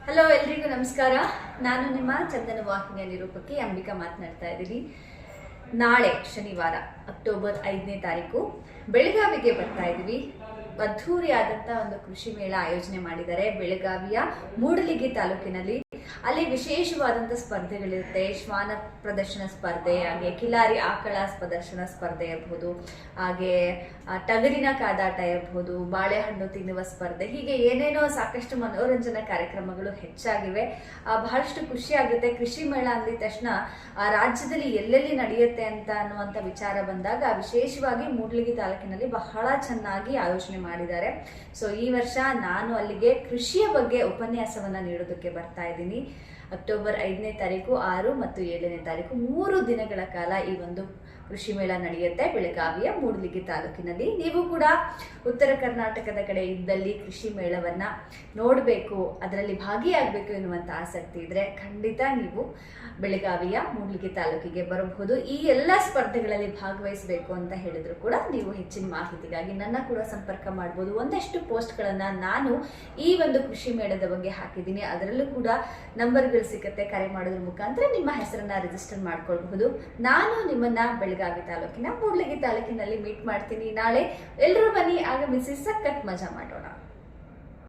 Hello ಎಲ್ರಿಗೂ ನಮಸ್ಕಾರ. ನಾನು ನಿಮ್ಮ ಚಂದನ ವಾಹಿನಿಯ ನಿರೂಪಕಿ ಅಂಬಿಕಾ ಮಾತನಾಡ್ತಾ ಇದ್ದೀನಿ. ನಾಳೆ ಶನಿವಾರ ಅಕ್ಟೋಬರ್ 5ನೇ ತಾರೀಕು ಬೆಳಗಾವಿಗೆ ಬರ್ತಾ ಇದ್ದೀವಿ. ಅದ್ಧೂರಿಯಾದಂಥ ಒಂದು ಕೃಷಿ ಮೇಳ ಆಯೋಜನೆ ಮಾಡಿದ್ದಾರೆ ಬೆಳಗಾವಿಯ ಮೂಡಲಗಿ ತಾಲೂಕಿನಲ್ಲಿ. ಅಲ್ಲಿ ವಿಶೇಷವಾದಂಥ ಸ್ಪರ್ಧೆಗಳಿರುತ್ತೆ. ಶ್ವಾನ ಪ್ರದರ್ಶನ ಸ್ಪರ್ಧೆ, ಹಾಗೆ ಕಿಲಾರಿ ಆಕಳ ಪ್ರದರ್ಶನ ಸ್ಪರ್ಧೆ ಇರ್ಬೋದು, ಹಾಗೆ ಟಗರಿನ ಕಾದಾಟ ಇರ್ಬೋದು, ಬಾಳೆಹಣ್ಣು ತಿನ್ನುವ ಸ್ಪರ್ಧೆ, ಹೀಗೆ ಏನೇನೋ ಸಾಕಷ್ಟು ಮನೋರಂಜನಾ ಕಾರ್ಯಕ್ರಮಗಳು ಹೆಚ್ಚಾಗಿವೆ. ಬಹಳಷ್ಟು ಖುಷಿ ಆಗುತ್ತೆ. ಕೃಷಿ ಮೇಳ ಅಂದಿದ ತಕ್ಷಣ ರಾಜ್ಯದಲ್ಲಿ ಎಲ್ಲೆಲ್ಲಿ ನಡೆಯುತ್ತೆ ಅನ್ನುವಂಥ ವಿಚಾರ ಬಂದಾಗ ವಿಶೇಷವಾಗಿ ಮೂಡಲಗಿ ತಾಲೂಕಿನಲ್ಲಿ ಬಹಳ ಚೆನ್ನಾಗಿ ಆಯೋಜನೆ ಮಾಡಿದ್ದಾರೆ. ಸೊ ಈ ವರ್ಷ ನಾನು ಅಲ್ಲಿಗೆ ಕೃಷಿಯ ಬಗ್ಗೆ ಉಪನ್ಯಾಸವನ್ನ ನೀಡೋದಕ್ಕೆ ಬರ್ತಾ ಇದ್ದೀನಿ. ಅಕ್ಟೋಬರ್ 5ನೇ ತಾರೀಕು, 6 ಮತ್ತು 7ನೇ ತಾರೀಕು 3 ದಿನಗಳ ಕಾಲ ಈ ಒಂದು ಕೃಷಿ ಮೇಳ ನಡೆಯುತ್ತೆ ಬೆಳಗಾವಿಯ ಮೂಡಲಗಿ ತಾಲೂಕಿನಲ್ಲಿ. ನೀವು ಕೂಡ ಉತ್ತರ ಕರ್ನಾಟಕದ ಕಡೆ ಇದ್ದಲ್ಲಿ ಕೃಷಿ ಮೇಳವನ್ನ ನೋಡಬೇಕು, ಅದರಲ್ಲಿ ಭಾಗಿಯಾಗಬೇಕು ಎನ್ನುವಂತ ಆಸಕ್ತಿ ಇದ್ರೆ ಖಂಡಿತ ನೀವು ಬೆಳಗಾವಿಯ ಮೂಡಲಗಿ ತಾಲೂಕಿಗೆ ಬರಬಹುದು. ಈ ಎಲ್ಲ ಸ್ಪರ್ಧೆಗಳಲ್ಲಿ ಭಾಗವಹಿಸಬೇಕು ಅಂತ ಹೇಳಿದ್ರು ಕೂಡ ನೀವು ಹೆಚ್ಚಿನ ಮಾಹಿತಿಗಾಗಿ ನನ್ನ ಕೂಡ ಸಂಪರ್ಕ ಮಾಡಬಹುದು. ಒಂದಷ್ಟು ಪೋಸ್ಟ್ಗಳನ್ನ ನಾನು ಈ ಒಂದು ಕೃಷಿ ಮೇಳದ ಬಗ್ಗೆ ಹಾಕಿದ್ದೀನಿ. ಅದರಲ್ಲೂ ಕೂಡ ನಂಬರ್ಗಳು ಸಿಗುತ್ತೆ. ಕರೆ ಮಾಡೋದ್ರ ಮುಖಾಂತರ ನಿಮ್ಮ ಹೆಸರನ್ನ ರಿಜಿಸ್ಟರ್ ಮಾಡ್ಕೊಳ್ಬಹುದು. ನಾನು ನಿಮ್ಮನ್ನ ಬೆಳಗಾವಿ ತಾಲೂಕಿನ ಮೂಡಲಗಿ ತಾಲೂಕಿನಲ್ಲಿ ಮೀಟ್ ಮಾಡ್ತೀನಿ ನಾಳೆ. ಎಲ್ಲರೂ ಬನ್ನಿ, ಆಗಮಿಸಿ, ಸಖತ್ ಮಜಾ ಮಾಡೋಣ.